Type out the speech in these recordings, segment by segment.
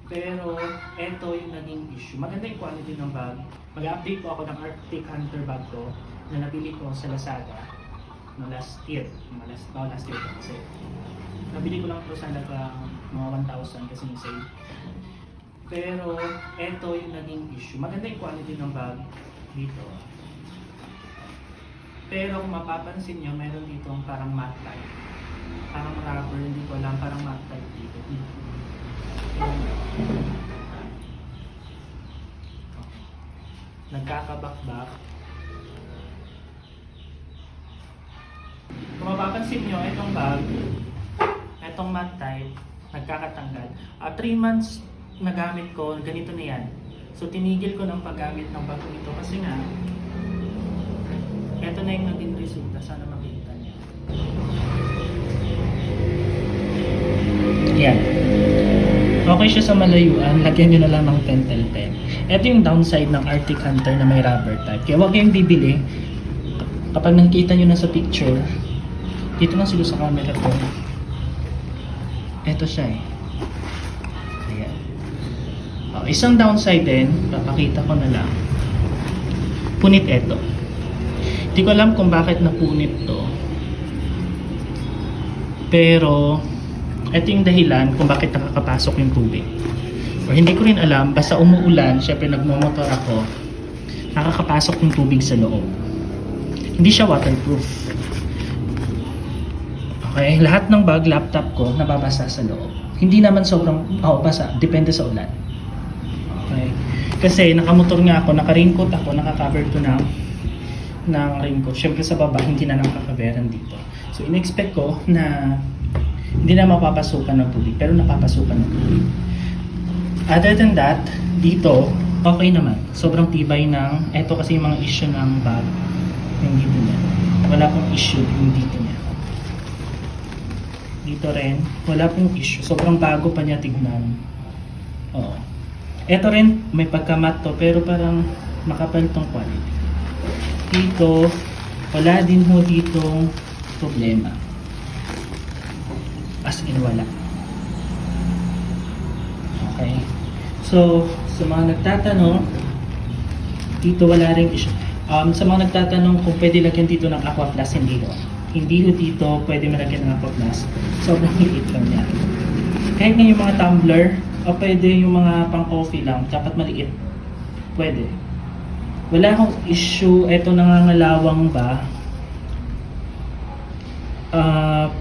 Pero eto yung naging issue. Maganda yung quality ng bag. Mag-update po ako ng Arctic Hunter bag ko na nabili ko sa Lazada no last year. Last year kasi nabili ko lang ito sa mga 1,000 kasi yung sale. Pero eto yung naging issue. Maganda yung quality ng bag dito. Pero kung mapapansin nyo, meron dito parang matte type. Parang rubber, hindi ko alam, parang matte type dito. Nagkakabakbak. Kung mapapansin nyo, itong bag, itong matte type, nagkakatanggal. 3 months na gamit ko, ganito na yan. So tinigil ko ng paggamit ng bag ito kasi nga, ito na yung naging resulta. Sana makita niyo. Yan. Okay siya sa malayuan, lagyan nyo na lang ng pentel pen. Ito yung downside ng Arctic Hunter na may rubber type. Kaya huwag kayong bibili. Kapag nakita nyo na sa picture, dito lang siguro sa camera ko. Ito siya eh. Ayan. Isang downside din, papakita ko na lang. Punit ito. Hindi ko alam kung bakit napunit to. Pero ito yung dahilan kung bakit nakakapasok yung tubig. Or hindi ko rin alam, basta umuulan, syempre nagmumotor ako, nakakapasok yung tubig sa loob. Hindi siya waterproof. Okay, lahat ng bag, laptop ko, nababasa sa loob. Hindi naman sobrang basa, depende sa ulan. Okay. Kasi nakamotor nga ako, naka-raincoat ako, naka-cover ko ng raincoat. Syempre sa baba, hindi na nakaka-coveran dito. So in-expect ko na hindi na mapapasukan ng tubig, pero napapasukan ng tubig. Other than that, dito, okay naman. Sobrang tibay ng, eto kasi yung mga issue ng bag, yung dito niya. Wala pong issue yung dito niya. Dito rin, wala pong issue. Sobrang bago pa niya tignan. Oo. Eto rin, may pagka-matte to, pero parang makapal tong quality. Dito, wala din ho ditong problema. As in, wala. Okay. So, sa mga nagtatanong, dito wala ring issue. Sa mga nagtatanong kung pwede lagyan dito ng Aqua Plus, hindi ho. Hindi ho dito pwede malagyan ng Aqua Plus. Sobrang liit lang yan. Kahit nga yung mga tumbler, o pwede yung mga pang coffee lang, dapat maliit. Pwede. Wala akong issue. Ito nangangalawang ba?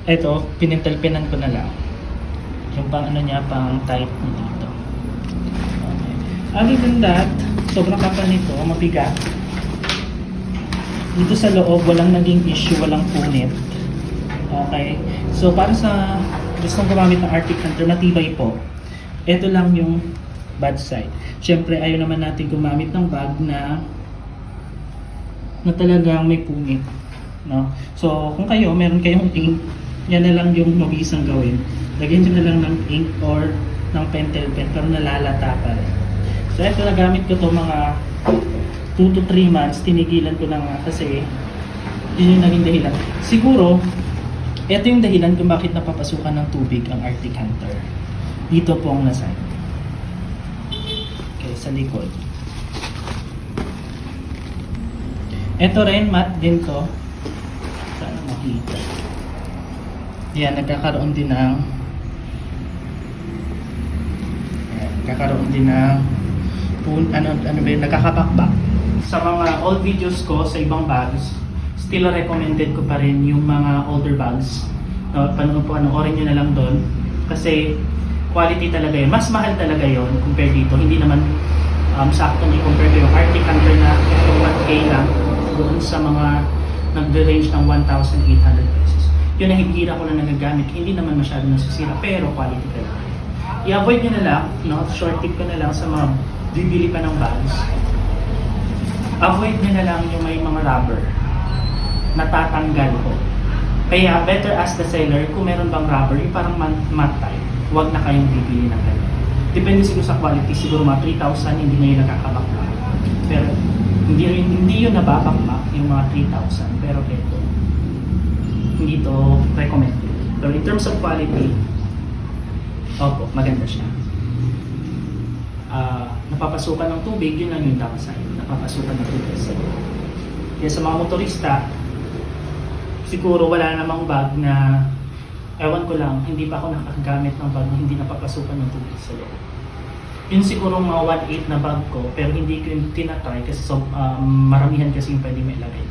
Ito, pinintalpinan ko na lang. Yung pang ano niya, pang type niya dito. Okay. Other than that, sobrang kapal nito, mabigat. Dito sa loob, walang naging issue, walang punit. Okay. So, para sa gustong gumamit ng Arctic Hunter, matibay po. Ito lang yung bad side. Siyempre, ayaw naman natin gumamit ng bag na talagang may punit. No? So, kung kayo, meron kayong ink, yan na lang yung mabisang gawin. Lagyan nyo na lang ng ink or ng pentel pen, pero nalalata pa rin. So, ito nagamit ko to mga 2 to 3 months. Tinigilan ko na nga kasi yun yung naging dahilan. Siguro, ito yung dahilan kung bakit napapasukan ng tubig ang Arctic Hunter. Dito po ang nasa. Okay, sa likod. Ito rin, matte din to. Sana makita. Yan, nagkakaroon din ng nagkakabakbak. Sa mga old videos ko sa ibang bags, still recommended ko pa rin yung mga older bags. Panoorin nyo na lang doon. Kasi quality talaga yun. Mas mahal talaga yun compare dito. Hindi naman saktong i-compare ko yung Arctic Hunter na 1K lang doon sa mga nagre-range ng 1,800 pesos. Yun na higira ko na nagagamit. Hindi naman masyado nasisira, pero quality talaga. I-avoid nyo na lang, no? Short tip ko na lang sa mga bibili pa ng bags. Avoid nyo na lang yung may mga rubber. Natatanggal ko. Kaya better ask the seller kung meron bang rubber, yung parang matte type. Huwag na kayong bibili ng ganun. Depende siguro sa quality, siguro mga 3,000 hindi na yun nakakabakbak. Pero hindi yun nababakbak yung mga 3,000. Pero ito, hindi to recommended. Pero in terms of quality, opo, maganda siya. napapasukan ng tubig, yun lang yung downside, napapasukan ng tubig sa loob. Kaya sa mga motorista, siguro wala namang bag na, ewan ko lang, hindi pa ako nakagamit ng bag na hindi napapasukan ng tubig sa loob. Yun siguro mga 1/8 na bag ko, pero hindi ko yung tinatry kasi maramihan kasi yung pwede may ilagay.